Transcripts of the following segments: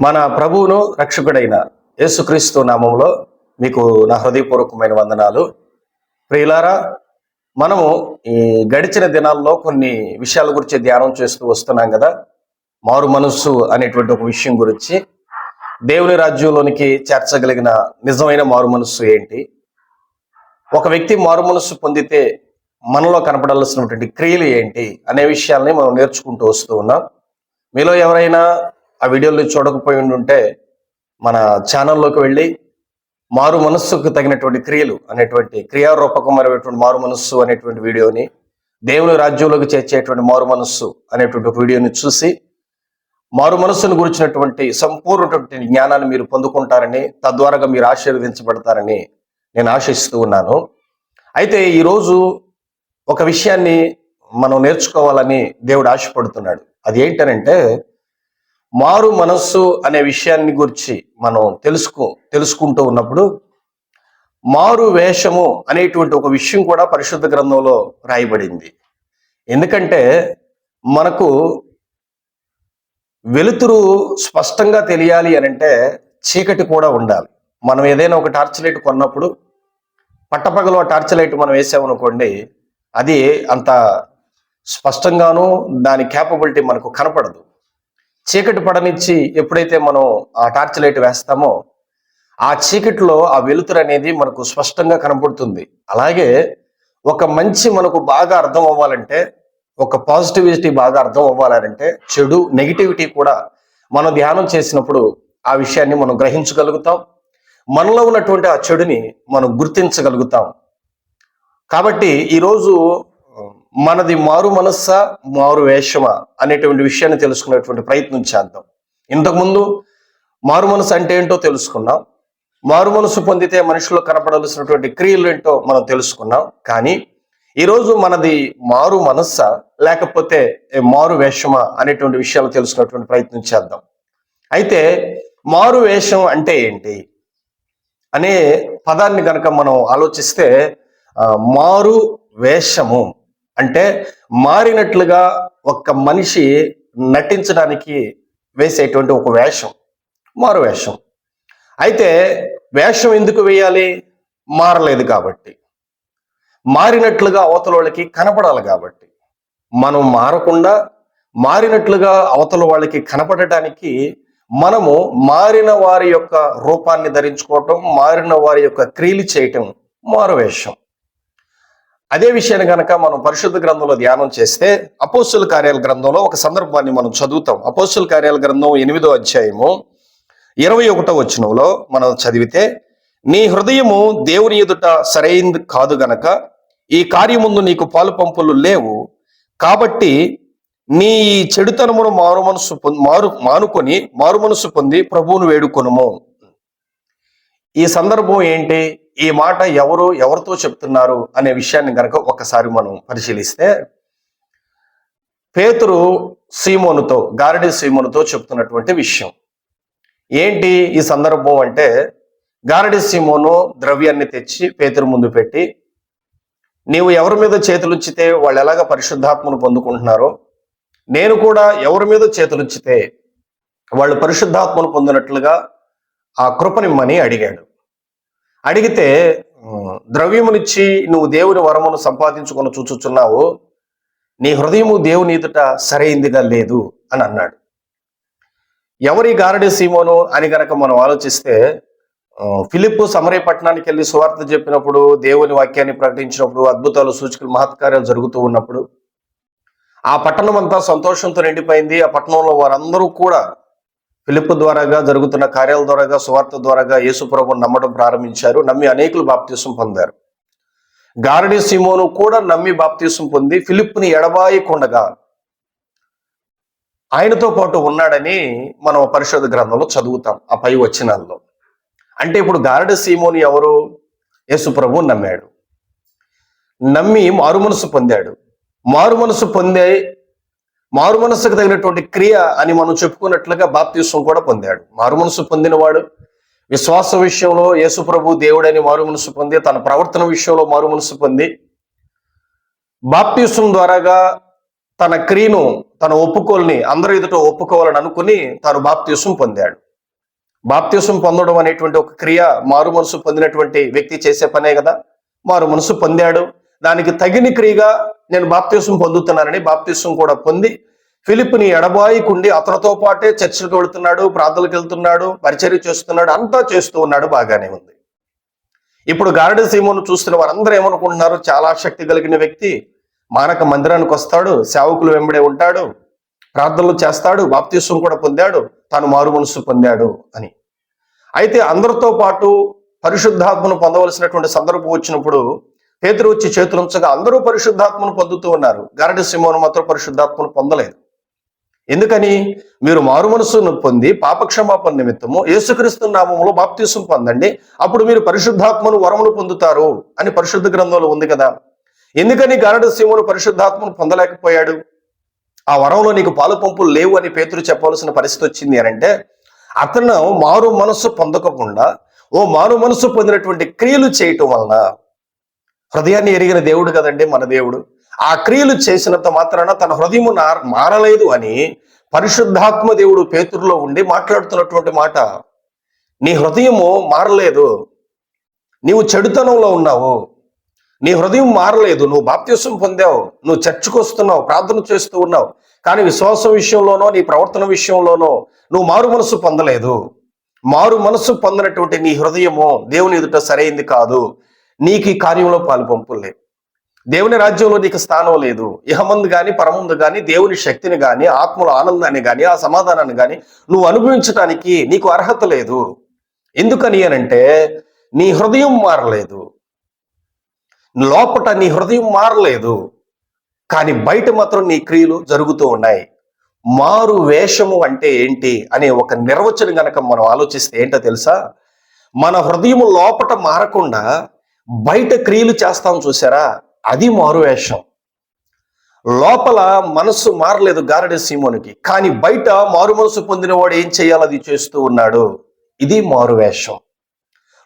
మన ప్రభువును రక్షకుడైన యేసుక్రీస్తు నామంలో మీకు నా హృదయపూర్వకమైన వందనాలు. ప్రియులారా, మనము ఈ గడిచిన దినాల్లో కొన్ని విషయాల గురించి ధ్యానం చేస్తూ వస్తున్నాం కదా. మారు మనస్సు అనేటువంటి ఒక విషయం గురించి, దేవుని రాజ్యంలోనికి చేర్చగలిగిన నిజమైన మారు మనస్సు ఏంటి, ఒక వ్యక్తి మారు మనస్సు పొందితే మనలో కనపడాల్సినటువంటి క్రియలు ఏంటి అనే విషయాల్ని మనం నేర్చుకుంటూ వస్తూ ఉన్నాం. మీలో ఎవరైనా ఆ వీడియోలు చూడకపోయి ఉంటే మన ఛానల్లోకి వెళ్ళి మారు మనస్సుకు తగినటువంటి క్రియలు అనేటువంటి క్రియారూపకమైనటువంటి మారు మనస్సు అనేటువంటి వీడియోని, దేవుని రాజ్యంలోకి చేర్చేటువంటి మారు మనస్సు అనేటువంటి ఒక వీడియోని చూసి మారు మనస్సును గురించినటువంటి సంపూర్ణటువంటి జ్ఞానాన్ని మీరు పొందుకుంటారని, తద్వారాగా మీరు ఆశీర్వదించబడతారని నేను ఆశిస్తూ ఉన్నాను. అయితే ఈరోజు ఒక విషయాన్ని మనం నేర్చుకోవాలని దేవుడు ఆశపడుతున్నాడు. అది ఏంటనంటే, మారు మనస్సు అనే విషయాన్ని గురించి మనం తెలుసుకుంటూ ఉన్నప్పుడు మారు వేషము అనేటువంటి ఒక విషయం కూడా పరిశుద్ధ గ్రంథంలో రాయబడింది. ఎందుకంటే మనకు వెలుతురు స్పష్టంగా తెలియాలి అనంటే చీకటి కూడా ఉండాలి. మనం ఏదైనా ఒక టార్చ్ లైట్ కొన్నప్పుడు పట్టపగలు ఆ టార్చ్ లైట్ మనం వేసామనుకోండి, అది అంత స్పష్టంగాను దాని క్యాపబిలిటీ మనకు కనపడదు. చీకటి పడనిచ్చి ఎప్పుడైతే మనం ఆ టార్చ్ లైట్ వేస్తామో ఆ చీకటిలో ఆ వెలుతురు అనేది మనకు స్పష్టంగా కనపడుతుంది. అలాగే ఒక మంచి మనకు బాగా అర్థం అవ్వాలంటే, ఒక పాజిటివిటీ బాగా అర్థం అవ్వాలంటే, చెడు నెగిటివిటీ కూడా మనం ధ్యానం చేసినప్పుడు ఆ విషయాన్ని మనం గ్రహించగలుగుతాం. మనలో ఉన్నటువంటి ఆ చెడుని మనం గుర్తించగలుగుతాం. కాబట్టి ఈరోజు మనది మారు మనస్సా మారు వేషమా అనేటువంటి విషయాన్ని తెలుసుకునేటువంటి ప్రయత్నం చేద్దాం. ఇంతకుముందు మారు మనసు అంటే ఏంటో తెలుసుకున్నాం. మారు మనసు పొందితే మనుషుల్లో కనపడాల్సినటువంటి క్రియలు ఏంటో మనం తెలుసుకున్నాం. కానీ ఈరోజు మనది మారు మనస్సా లేకపోతే మారు వేషమా అనేటువంటి విషయాలు తెలుసుకునేటువంటి ప్రయత్నం చేద్దాం. అయితే మారు వేషం అంటే ఏంటి అనే పదాన్ని కనుక మనం ఆలోచిస్తే, మారు వేషము అంటే మారినట్లుగా ఒక మనిషి నటించడానికి వేసేటువంటి ఒక వేషం, మారు వేషం. అయితే వేషం ఎందుకు వేయాలి? మారలేదు కాబట్టి, మారినట్లుగా అవతల వాళ్ళకి కనపడాలి కాబట్టి. మనం మారకుండా మారినట్లుగా అవతల వాళ్ళకి కనపడటానికి మనము మారిన వారి యొక్క రూపాన్ని ధరించుకోవటం, మారిన వారి యొక్క క్రియలు చేయటం మారువేషం. అదే విషయాన్ని కనుక మనం పరిశుద్ధ గ్రంథంలో ధ్యానం చేస్తే, అపోస్తుల కార్యాల గ్రంథంలో ఒక సందర్భాన్ని మనం చదువుతాం. అపోస్తుల కార్యాల గ్రంథం 8వ అధ్యాయము 21వ వచనంలో మనం చదివితే, నీ హృదయము దేవుని ఎదుట సరైంది కాదు గనక ఈ కార్యముందు నీకు పాలు పంపులు లేవు, కాబట్టి నీ చెడుతనమును మానుకొని మారు మనసు పొంది ప్రభువును వేడుకొనుము. ఈ సందర్భం ఏంటి? ఈ మాట ఎవరితో చెప్తున్నారు అనే విషయాన్ని కనుక ఒకసారి మనం పరిశీలిస్తే, పేతురు సీమోనుతో, గారడి సీమోనుతో చెప్తున్నటువంటి విషయం ఏంటి ఈ సందర్భం అంటే, గారడి సీమోను ద్రవ్యాన్ని తెచ్చి పేతురు ముందు పెట్టి, నీవు ఎవరి మీద చేతులుంచితే వాళ్ళు ఎలాగ పరిశుద్ధాత్మను పొందుకుంటున్నారో, నేను కూడా ఎవరి మీద చేతులుంచితే వాళ్ళు పరిశుద్ధాత్మను పొందినట్లుగా ఆ కృపనిమ్మని అడిగాడు. అడిగితే, ద్రవ్యమునిచ్చి నువ్వు దేవుని వరమును సంపాదించుకొని చూచుచున్నావు, నీ హృదయము దేవుని ఎదుట సరైందిగా లేదు అని అన్నాడు. ఎవరి గారడి సీమోను అని గనక మనం ఆలోచిస్తే, ఫిలిప్పు సమరయ పట్టణానికి వెళ్ళి సువార్త చెప్పినప్పుడు, దేవుని వాక్యాన్ని ప్రకటించినప్పుడు, అద్భుతాలు సూచకులు మహత్కార్యాలు జరుగుతూ ఉన్నప్పుడు ఆ పట్టణం అంతా సంతోషంతో నిండిపోయింది. ఆ పట్టణంలో వారందరూ కూడా ఫిలిప్పు ద్వారాగా జరుగుతున్న కార్యాల ద్వారాగా, సువార్త ద్వారాగా యేసు ప్రభువును నమ్మడం ప్రారంభించారు. నమ్మి అనేకులు బాప్తీసం పొందారు. గారడి సీమోను కూడా నమ్మి బాప్తీసం పొంది ఫిలిప్పుని ఎడబాయకుండగా ఆయనతో పాటు ఉన్నాడని మనం పరిశుద్ధ గ్రంథంలో చదువుతాం ఆ పై వచనాల్లో. అంటే ఇప్పుడు గారడి సీమోను ఎవరు? యేసు ప్రభువును నమ్మాడు, నమ్మి మారు మనసు పొందాడు. మారు మనసుకు తగినటువంటి క్రియ అని మనం చెప్పుకున్నట్లుగా బాప్తీసం కూడా పొందాడు. మారు మనసు పొందినవాడు విశ్వాస విషయంలో యేసు ప్రభు దేవుడని మారు మనసు పొంది, తన ప్రవర్తన విషయంలో మారు మనసు పొంది, బాప్తీసం ద్వారాగా తన క్రియను తన ఒప్పుకోల్ని అందరి ఎదుట ఒప్పుకోవాలని అనుకుని తాను బాప్తీసం పొందాడు. బాప్తిసం పొందడం అనేటువంటి ఒక క్రియ మారు మనసు పొందినటువంటి వ్యక్తి చేసే పనే కదా. మారు మనసు పొందాడు, దానికి తగిన క్రియగా నేను బాప్తిసం పొందుతున్నానని బాప్తిసం కూడా పొంది ఫిలిప్పుని ఎడబాయికుండి అతనితో పాటే చర్చిలకు వెళుతున్నాడు, ప్రార్థనలకు వెళ్తున్నాడు, పరిచర్య చేస్తున్నాడు, అంతా చేస్తూ ఉన్నాడు, బాగానే ఉంది. ఇప్పుడు గారడి సీమోను చూస్తున్న వారందరూ ఏమనుకుంటున్నారు, చాలా శక్తి కలిగిన వ్యక్తి, మానక మందిరానికి వస్తాడు, సేవకులు వెంబడే ఉంటాడు, ప్రార్థనలు చేస్తాడు, బాప్తిసం కూడా పొందాడు, తాను మారు మనసు పొందాడు అని. అయితే అందరితో పాటు పరిశుద్ధాత్మను పొందవలసినటువంటి సందర్భం వచ్చినప్పుడు పేతురు వచ్చి చేతులుంచగా అందరూ పరిశుద్ధాత్మను పొందుతూ ఉన్నారు. గారడి సీమోను మాత్రం పరిశుద్ధాత్మను పొందలేదు. ఎందుకని? మీరు మారు మనసును పొంది పాపక్షమాపణ నిమిత్తము యేసుక్రీస్తు నామములో బాప్తిసం పొందండి, అప్పుడు మీరు పరిశుద్ధాత్మను వరమును పొందుతారు అని పరిశుద్ధ గ్రంథంలో ఉంది కదా. ఎందుకని గారడి సీమోను పరిశుద్ధాత్మను పొందలేకపోయాడు? ఆ వరంలో నీకు పాలు పంపులు లేవు అని పేతురు చెప్పవలసిన పరిస్థితి వచ్చింది అని అంటే, అతను మారు మనసు పొందకుండా ఓ మారు మనసు పొందినటువంటి క్రియలు చేయటం వలన, హృదయాన్ని ఎరిగిన దేవుడు కదండి మన దేవుడు, ఆ క్రియలు చేసినంత మాత్రాన తన హృదయము మారలేదు అని పరిశుద్ధాత్మ దేవుడు పేతురులో ఉండి మాట్లాడుతున్నటువంటి మాట. నీ హృదయము మారలేదు, నీవు చెడుతనంలో ఉన్నావు, నీ హృదయం మారలేదు, నువ్వు బాప్తిసం పొందావు, నువ్వు చర్చకు వస్తున్నావు, ప్రార్థన చేస్తూ ఉన్నావు, కానీ విశ్వాసం విషయంలోనో నీ ప్రవర్తన విషయంలోనో నువ్వు మారు మనసు పొందలేదు. మారు మనసు పొందినటువంటి నీ హృదయము దేవుని ఎదుట సరైంది కాదు, నీకు ఈ కార్యంలో పాలు పంపులు లేవు, దేవుని రాజ్యంలో నీకు స్థానం లేదు, ఇహమందు కానీ పరమందు కానీ దేవుని శక్తిని కానీ ఆత్మల ఆనందాన్ని కానీ ఆ సమాధానాన్ని కానీ నువ్వు అనుభవించడానికి నీకు అర్హత లేదు. ఎందుకని అనంటే నీ హృదయం మారలేదు, లోపట నీ హృదయం మారలేదు, కానీ బయట మాత్రం నీ క్రియలు జరుగుతూ ఉన్నాయి. మారు వేషము అంటే ఏంటి అనే ఒక నిర్వచనం గనక మనం ఆలోచిస్తే ఏంటో తెలుసా? మన హృదయం లోపట మారకుండా బయట క్రియలు చేస్తాం చూసారా, అది మారు వేషం. లోపల మనస్సు మారలేదు గారడి సీమోనికి, కానీ బయట మారు మనసు పొందిన వాడు ఏం చేయాలో అది చేస్తూ ఉన్నాడు, ఇది మారు వేషం.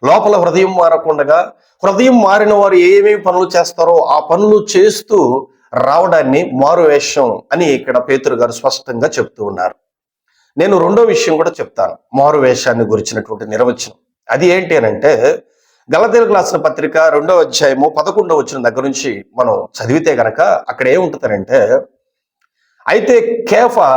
లోపల హృదయం మారకుండా హృదయం మారిన వారు ఏమేమి పనులు చేస్తారో ఆ పనులు చేస్తూ రావడాన్ని మారు వేషం అని ఇక్కడ పేతురు గారు స్పష్టంగా చెప్తూ ఉన్నారు. నేను రెండో విషయం కూడా చెప్తాను, మారు వేషాన్ని గురించినటువంటి నిర్వచనం. అది ఏంటి అని అంటే, గలతీయులకు రాసిన పత్రిక 2వ అధ్యాయము 11వ వచనం దగ్గర నుంచి మనం చదివితే గనక అక్కడ ఏముంటుందనంటే, అయితే కేఫా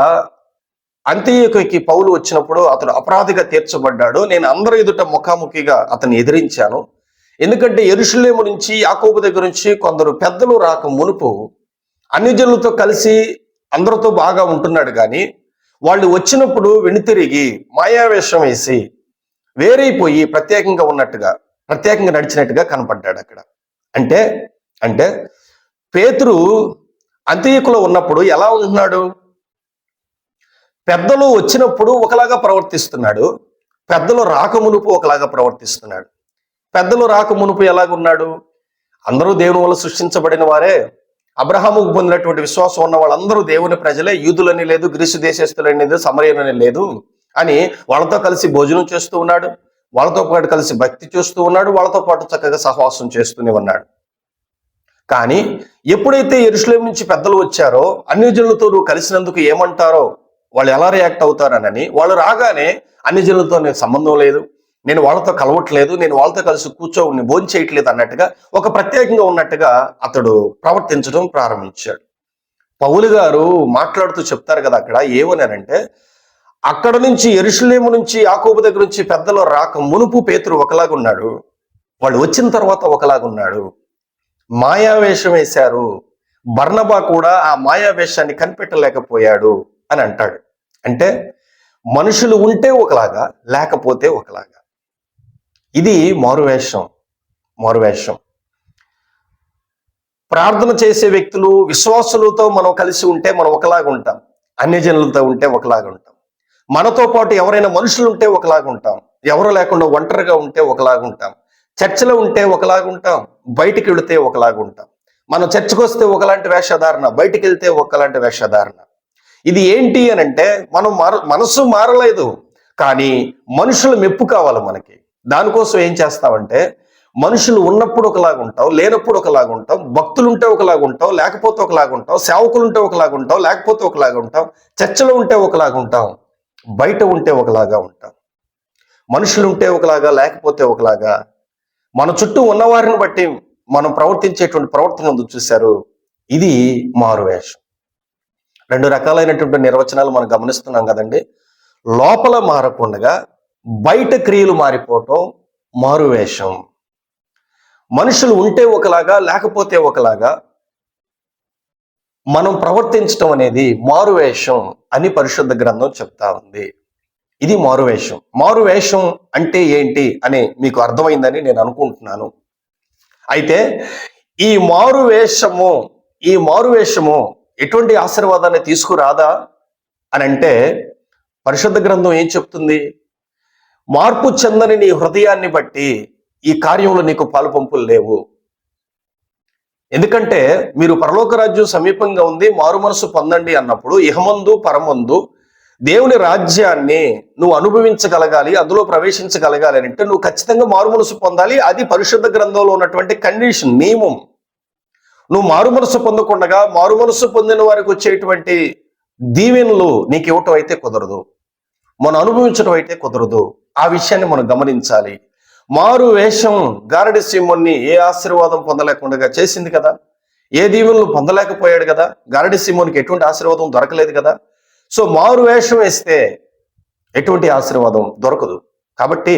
అంతియోకుకి పౌలు వచ్చినప్పుడు అతడు అపరాధిగా తీర్చబడ్డాడు, నేను అందరి ఎదుట ముఖాముఖిగా అతన్ని ఎదిరించాను, ఎందుకంటే యెరూషలేము నుంచి యాకోబు దగ్గర నుంచి కొందరు పెద్దలు రాక మునుపు అన్ని జనులతో కలిసి అందరితో బాగా ఉంటున్నాడు, కానీ వాళ్ళు వచ్చినప్పుడు వెనుతిరిగి మాయావేషం వేసి వేరైపోయి ప్రత్యేకంగా నడిచినట్టుగా కనపడ్డాడు అక్కడ. అంటే పేతురు అంతియోకులో ఉన్నప్పుడు ఎలా ఉంటున్నాడు? పెద్దలు వచ్చినప్పుడు ఒకలాగా ప్రవర్తిస్తున్నాడు, పెద్దలు రాకమునుపు ఒకలాగా ప్రవర్తిస్తున్నాడు. పెద్దలు రాకమునుపు ఎలాగున్నాడు? అందరూ దేవుని వల్ల సృష్టించబడిన వారే, అబ్రహాముకు పొందినటువంటి విశ్వాసం ఉన్న వాళ్ళందరూ దేవుని ప్రజలే, యూదులని లేదు, గ్రీసు దేశస్తులని లేదు, సమరయులని లేదు అని వాళ్ళతో కలిసి భోజనం చేస్తూ ఉన్నాడు, వాళ్ళతో పాటు కలిసి భక్తి చేస్తూ ఉన్నాడు, వాళ్ళతో పాటు చక్కగా సహవాసం చేస్తూనే ఉన్నాడు. కానీ ఎప్పుడైతే యెరూషలేము నుంచి పెద్దలు వచ్చారో అన్ని జనులతో నువ్వు కలిసినందుకు ఏమంటారో, వాళ్ళు ఎలా రియాక్ట్ అవుతారనని, వాళ్ళు రాగానే అన్ని జనులతో నేను సంబంధం లేదు, నేను వాళ్ళతో కలవట్లేదు, నేను వాళ్ళతో కలిసి కూర్చోని భోజనం చేయట్లేదు అన్నట్టుగా ఒక ప్రత్యేకంగా ఉన్నట్టుగా అతడు ప్రవర్తించడం ప్రారంభించాడు. పౌలు గారు మాట్లాడుతూ చెప్తారు కదా అక్కడ ఏమనంటే, అక్కడ నుంచి యెరూషలేము నుంచి యాకోబు దగ్గర నుంచి పెద్దలు రాక మునుపు పేతురు ఒకలాగున్నాడు, వాళ్ళు వచ్చిన తర్వాత ఒకలాగున్నాడు, మాయావేషం వేశారు, బర్నబా కూడా ఆ మాయావేషాన్ని కనిపెట్టలేకపోయాడు అని అంటాడు. అంటే మనుషులు ఉంటే ఒకలాగా, లేకపోతే ఒకలాగా. ఇది మారువేషం. ప్రార్థన చేసే వ్యక్తులు విశ్వాసులతో మనం కలిసి ఉంటే మనం ఒకలాగా ఉంటాం, అన్య జనులతో ఉంటే ఒకలాగా ఉంటాం, మనతో పాటు ఎవరైనా మనుషులు ఉంటే ఒకలాగా ఉంటాం, ఎవరు లేకుండా ఒంటరిగా ఉంటే ఒకలాగా ఉంటాం, చర్చలో ఉంటే ఒకలాగా ఉంటాం, బయటికి వెళితే ఒకలాగా ఉంటాం. మనం చర్చకు వస్తే ఒకలాంటి వేషధారణ, బయటికి వెళ్తే ఒకలాంటి వేషధారణ. ఇది ఏంటి అని అంటే, మనం మనసు మారలేదు, కానీ మనుషుల మెప్పు కావాలి మనకి. దానికోసం ఏం చేస్తామంటే, మనుషులు ఉన్నప్పుడు ఒకలాగా ఉంటాం, లేనప్పుడు ఒకలాగా ఉంటాం, భక్తులు ఉంటే ఒకలాగా ఉంటాం, లేకపోతే ఒకలాగా ఉంటాం, సేవకులు ఉంటే ఒకలాగా ఉంటాం, లేకపోతే ఒకలాగా ఉంటాం, చర్చలో ఉంటే ఒకలాగా ఉంటాం, బయట ఉంటే ఒకలాగా ఉంటాం. మనుషులు ఉంటే ఒకలాగా, లేకపోతే ఒకలాగా, మన చుట్టూ ఉన్నవారిని బట్టి మనం ప్రవర్తించేటువంటి ప్రవర్తన ఉంది చూశారు, ఇది మారువేషం. రెండు రకాలైనటువంటి నిర్వచనాలు మనం గమనిస్తున్నాం కదండి. లోపల మారకుండా బయట క్రియలు మారిపోవటం మారువేషం. మనుషులు ఉంటే ఒకలాగా, లేకపోతే ఒకలాగా మనం ప్రవర్తించటం అనేది మారువేషం అని పరిశుద్ధ గ్రంథం చెప్తా ఉంది. ఇది మారువేషం. మారువేషం అంటే ఏంటి అని మీకు అర్థమైందని నేను అనుకుంటున్నాను. అయితే ఈ మారువేషము ఎటువంటి ఆశీర్వాదాన్ని తీసుకురాదా అని అంటే పరిశుద్ధ గ్రంథం ఏం చెప్తుంది? మార్పు చెందని నీ హృదయాన్ని బట్టి ఈ కార్యంలో నీకు పాలుపంపులు లేవు. ఎందుకంటే మీరు పరలోక రాజ్యం సమీపంగా ఉంది, మారు మనసు పొందండి అన్నప్పుడు ఇహమందు పరమందు దేవుని రాజ్యాన్ని నువ్వు అనుభవించగలగాలి, అందులో ప్రవేశించగలగాలి అని అంటే నువ్వు ఖచ్చితంగా మారు మనసు పొందాలి. అది పరిశుద్ధ గ్రంథంలో ఉన్నటువంటి కండిషన్, నియమం. నువ్వు మారు మనసు పొందకుండా మారు మనసు పొందిన వారికి వచ్చేటువంటి దీవెనలు నీకు ఇవ్వటం అయితే కుదరదు, మనం అనుభవించడం అయితే కుదరదు. ఆ విషయాన్ని మనం గమనించాలి. మారు వేషం గారడి సీమోన్ని ఏ ఆశీర్వాదం పొందలేకుండా చేసింది కదా, ఏ దీవెనలు పొందలేకపోయాడు కదా, గారడి సీమోనికి ఎటువంటి ఆశీర్వాదం దొరకలేదు కదా. సో మారు వేషం వేస్తే ఎటువంటి ఆశీర్వాదం దొరకదు. కాబట్టి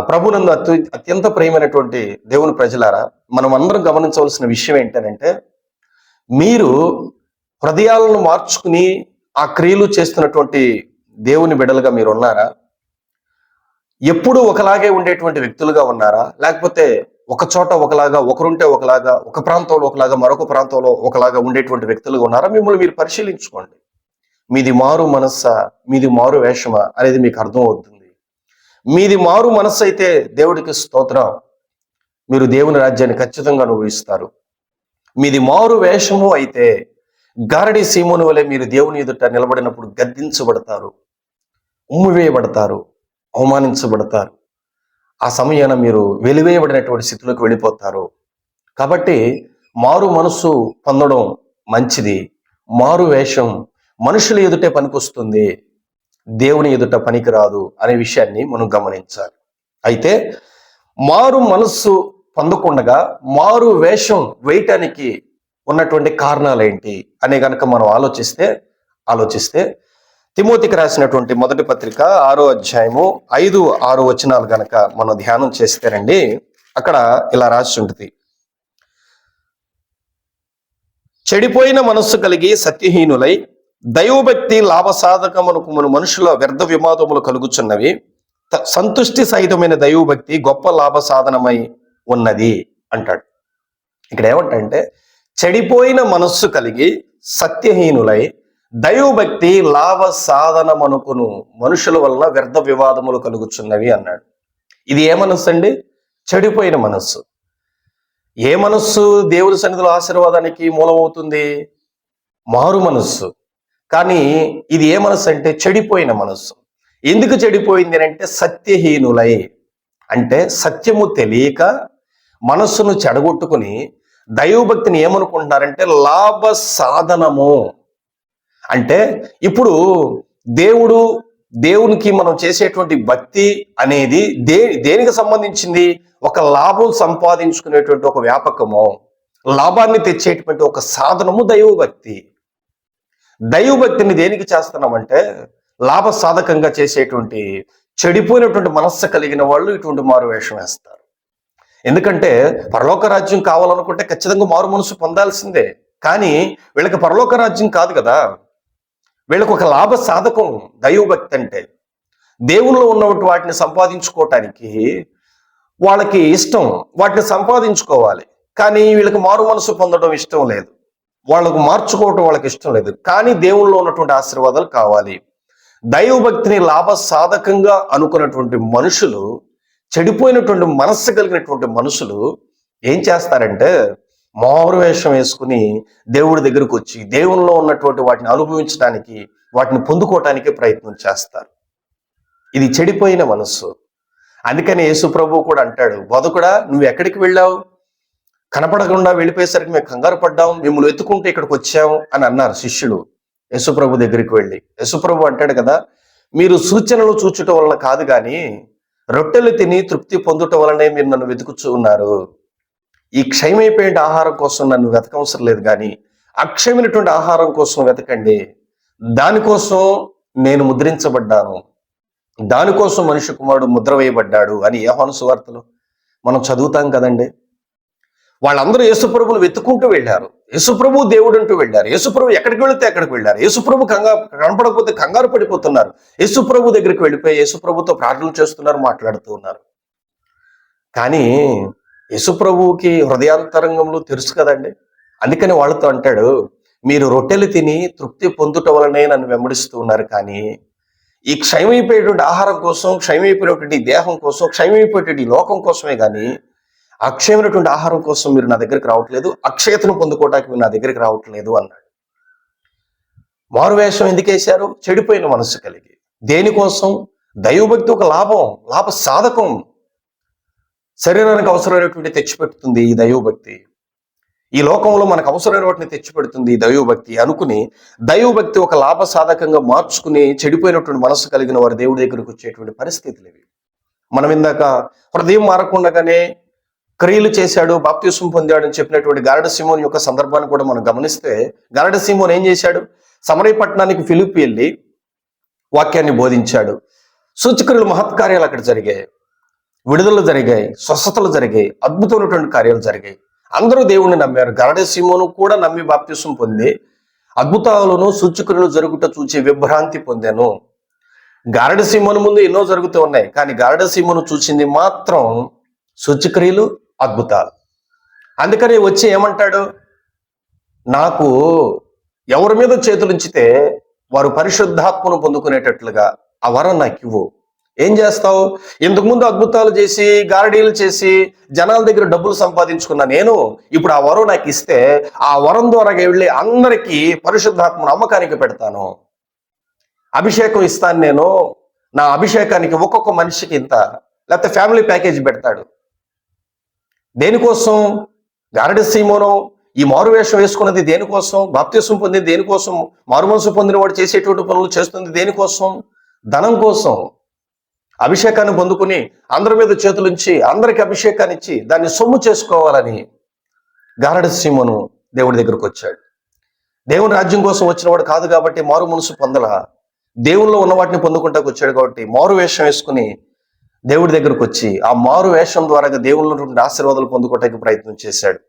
ప్రభునందు అత్యంత ప్రియమైనటువంటి దేవుని ప్రజలారా, మనం అందరం గమనించవలసిన విషయం ఏంటంటే, మీరు హృదయాలను మార్చుకుని ఆ క్రియలు చేస్తున్నటువంటి దేవుని బిడ్డలుగా మీరు ఉన్నారా? ఎప్పుడు ఒకలాగే ఉండేటువంటి వ్యక్తులుగా ఉన్నారా? లేకపోతే ఒక చోట ఒకలాగా, ఒకరుంటే ఒకలాగా, ఒక ప్రాంతంలో ఒకలాగా, మరొక ప్రాంతంలో ఒకలాగా ఉండేటువంటి వ్యక్తులుగా ఉన్నారా? మిమ్మల్ని మీరు పరిశీలించుకోండి. మీది మారు మనస్సా, మీది మారు వేషమా అనేది మీకు అర్థం అవుతుంది. మీది మారు మనస్సు అయితే దేవుడికి స్తోత్రం, మీరు దేవుని రాజ్యాన్ని ఖచ్చితంగా అనుభవిస్తారు. మీది మారు వేషము అయితే గారడి సీమోను వలె మీరు దేవుని ఎదుట నిలబడినప్పుడు గద్దించబడతారు, ఉమ్మివేయబడతారు, అవమానించబడతారు. ఆ సమయాన మీరు వెలివేయబడినటువంటి స్థితిలోకి వెళ్ళిపోతారు. కాబట్టి మారు మనసు పొందడం మంచిది. మారు వేషం మనుషుల ఎదుటే పనికొస్తుంది, దేవుని ఎదుట పనికిరాదు అనే విషయాన్ని మనం గమనించాలి. అయితే మారు మనస్సు పొందకుండా మారు వేషం వేయటానికి ఉన్నటువంటి కారణాలు ఏంటి అనే గనక మనం ఆలోచిస్తే తిమోతికి రాసినటువంటి మొదటి పత్రిక 6వ అధ్యాయము 5, 6 వచనాలు గనక మనం ధ్యానం చేస్తేనండి, అక్కడ ఇలా రాసి ఉంటుంది: చెడిపోయిన మనస్సు కలిగి సత్యహీనులై దైవభక్తి లాభసాధకమునకు మన మనుషుల వ్యర్థ వివాదములు కలుగుచున్నవి, సంతుష్టి సహితమైన దైవభక్తి గొప్ప లాభ సాధనమై ఉన్నది అంటాడు. ఇక్కడ ఏమంటే, చెడిపోయిన మనస్సు కలిగి సత్యహీనులై దైవభక్తి లాభ సాధనమనుకును మనుషుల వలన వ్యర్థ వివాదములు కలుగుచున్నవి అన్నాడు. ఇది ఏ మనస్సు అండి? చెడిపోయిన మనస్సు. ఏ మనస్సు దేవుని సన్నిధిలో ఆశీర్వాదానికి మూలమవుతుంది? మారు మనస్సు. కానీ ఇది ఏ మనస్సు అంటే చెడిపోయిన మనస్సు. ఎందుకు చెడిపోయింది అంటే సత్యహీనులై, అంటే సత్యము తెలియక మనస్సును చెడగొట్టుకుని దైవభక్తిని ఏమనుకుంటున్నారంటే లాభ సాధనము. అంటే ఇప్పుడు దేవునికి మనం చేసేటువంటి భక్తి అనేది దేనికి సంబంధించింది? ఒక లాభం సంపాదించుకునేటువంటి ఒక వ్యాపకము, లాభాన్ని తెచ్చేటువంటి ఒక సాధనము దైవభక్తి. దైవభక్తిని దేనికి చేస్తున్నామంటే లాభ సాధకంగా చేసేటువంటి చెడిపోయినటువంటి మనస్సు కలిగిన వాళ్ళు ఇటువంటి మారు వేషం వేస్తారు. ఎందుకంటే పరలోక రాజ్యం కావాలనుకుంటే ఖచ్చితంగా మారు మనసు పొందాల్సిందే. కానీ వీళ్ళకి పరలోక రాజ్యం కాదు కదా, వీళ్ళకి ఒక లాభ సాధకం దైవభక్తి అంటే. దేవుల్లో ఉన్నటువంటి వాటిని సంపాదించుకోవటానికి వాళ్ళకి ఇష్టం, వాటిని సంపాదించుకోవాలి. కానీ వీళ్ళకి మారు మనసు పొందడం ఇష్టం లేదు, వాళ్ళకు మార్చుకోవటం వాళ్ళకి ఇష్టం లేదు. కానీ దేవుల్లో ఉన్నటువంటి ఆశీర్వాదాలు కావాలి. దైవభక్తిని లాభ సాధకంగా అనుకున్నటువంటి మనుషులు, చెడిపోయినటువంటి మనస్సు కలిగినటువంటి మనుషులు ఏం చేస్తారంటే మారు వేషం వేసుకుని దేవుడి దగ్గరకు వచ్చి దేవునిలో ఉన్నటువంటి వాటిని అనుభవించడానికి, వాటిని పొందుకోవటానికి ప్రయత్నం చేస్తారు. ఇది చెడిపోయిన మనస్సు. అందుకని యేసు ప్రభువు కూడా అంటాడు, బోధకుడా నువ్వు ఎక్కడికి వెళ్ళావు? కనపడకుండా వెళ్ళిపోయేసరికి మేము కంగారు పడ్డాం, మిమ్మల్ని వెతుకుంటే ఇక్కడికి వచ్చాము అని అన్నారు శిష్యులు యేసు ప్రభు దగ్గరికి వెళ్ళి. యేసు ప్రభు అంటాడు కదా, మీరు సూచనలు చూచుట వలన కాదు కానీ రొట్టెలు తిని తృప్తి పొందుట వలనే మీరు నన్ను వెతుకుచూ ఉన్నారు. ఈ క్షయమైపోయిన ఆహారం కోసం నన్ను వెతకవసరం లేదు, కానీ అక్షయమైనటువంటి ఆహారం కోసం వెతకండి. దానికోసం నేను ముద్రించబడ్డాను, దానికోసం మనిషి కుమారుడు ముద్ర వేయబడ్డాడు అని యోహాను సువార్తలో మనం చదువుతాం కదండి. వాళ్ళందరూ యేసుప్రభుని వెతుక్కుంటూ వెళ్ళారు. యేసుప్రభు దేవుడు అంటూ వెళ్ళారు. యేసుప్రభు ఎక్కడికి వెళితే అక్కడికి వెళ్ళారు. యేసుప్రభు కనపడకపోతే కంగారు పడిపోతున్నారు. యేసుప్రభు దగ్గరికి వెళ్ళిపోయి యేసుప్రభుతో ప్రార్థనలు చేస్తున్నారు, మాట్లాడుతూ ఉన్నారు. కానీ యేసుప్రభువుకి హృదయాంతరంగంలో తెలుసు కదండి. అందుకని వాళ్ళతో అంటాడు, మీరు రొట్టెలు తిని తృప్తి పొందుట వలనే నన్ను వెంబడిస్తూ ఉన్నారు, కానీ ఈ క్షయమైపోయేటువంటి ఆహారం కోసం, క్షయమైపోయినటువంటి దేహం కోసం, క్షయమైపోయేటువంటి లోకం కోసమే కానీ అక్షయమైనటువంటి ఆహారం కోసం మీరు నా దగ్గరికి రావట్లేదు, అక్షయతను పొందుకోవడానికి మీరు నా దగ్గరికి రావట్లేదు అన్నాడు. మారువేషం ఎందుకు వేశారు? చెడిపోయిన మనస్సు కలిగి. దేనికోసం? దైవభక్తి ఒక లాభ సాధకం. శరీరానికి అవసరమైనటువంటి తెచ్చిపెడుతుంది ఈ దైవభక్తి. ఈ లోకంలో మనకు అవసరమైన వాటిని తెచ్చిపెడుతుంది ఈ దైవభక్తి అనుకుని దైవభక్తి ఒక లాభ సాధకంగా మార్చుకుని చెడిపోయినటువంటి మనస్సు కలిగిన వారు దేవుడి దగ్గరికి వచ్చేటువంటి పరిస్థితులు ఇవి. మనం ఇందాక హృదయం మారకుండానే క్రియలు చేశాడు, బాప్తిస్మం పొందాడు అని చెప్పినటువంటి గారడ సీమోన్ యొక్క సందర్భాన్ని కూడా మనం గమనిస్తే, గారడ సీమోన్ ఏం చేశాడు? సమరయ పట్టణానికి ఫిలిప్పి వెళ్ళి వాక్యాన్ని బోధించాడు. సూచక్రియలు మహత్కార్యాలు అక్కడ జరిగాయి, విడుదల జరిగాయి, స్వస్థతలు జరిగాయి, అద్భుతమైనటువంటి కార్యాలు జరిగాయి. అందరూ దేవుణ్ణి నమ్మారు. గారడ సీమోను కూడా నమ్మి బాప్తిస్మం పొంది అద్భుతాలను సూచక్రియలు జరుగుట చూచి విభ్రాంతి పొందాను. గారడ సీమోను ముందు ఎన్నో జరుగుతూ ఉన్నాయి, కానీ గారడ సీమోను చూసింది మాత్రం సూచక్రియలు, అద్భుతాలు. అందుకని వచ్చి ఏమంటాడు? నాకు ఎవరి మీద చేతులుంచితే వారు పరిశుద్ధాత్మను పొందుకునేటట్లుగా ఆ వరం నాకు ఇవ్వు. ఏం చేస్తావు? ఇంతకుముందు అద్భుతాలు చేసి, గారడీలు చేసి జనాల దగ్గర డబ్బులు సంపాదించుకున్నా నేను, ఇప్పుడు ఆ వరం నాకు ఇస్తే ఆ వరం ద్వారా వెళ్ళి అందరికీ పరిశుద్ధాత్మను అమ్మకానికి పెడతాను, అభిషేకం ఇస్తాను నేను. నా అభిషేకానికి ఒక్కొక్క మనిషికి ఇంత, లేకపోతే ఫ్యామిలీ ప్యాకేజ్ పెడతాడు. దేనికోసం? గారడ సీమోను ఈ మారు వేషం వేసుకున్నది దేనికోసం? బాప్తిస్మం పొందింది దేనికోసం? మారు మనసు పొందిన వాడు చేసేటువంటి పనులు చేస్తుంది దేనికోసం? ధనం కోసం. అభిషేకాన్ని పొందుకుని అందరి మీద చేతులుంచి అందరికి అభిషేకాన్ని ఇచ్చి దాన్ని సొమ్ము చేసుకోవాలని గారడ సీమోను దేవుడి దగ్గరకు వచ్చాడు. దేవుని రాజ్యం కోసం వచ్చిన వాడు కాదు కాబట్టి మారు మనసు పొందల, దేవుల్లో ఉన్న వాటిని పొందుకుంటాకు వచ్చాడు కాబట్టి మారు వేషం వేసుకుని దేవుడి దగ్గరకు వచ్చి ఆ మారు వేషం ద్వారా దేవుళ్ళ నుండి ఆశీర్వాదాలు పొందుకోవటానికి ప్రయత్నం చేశాడు.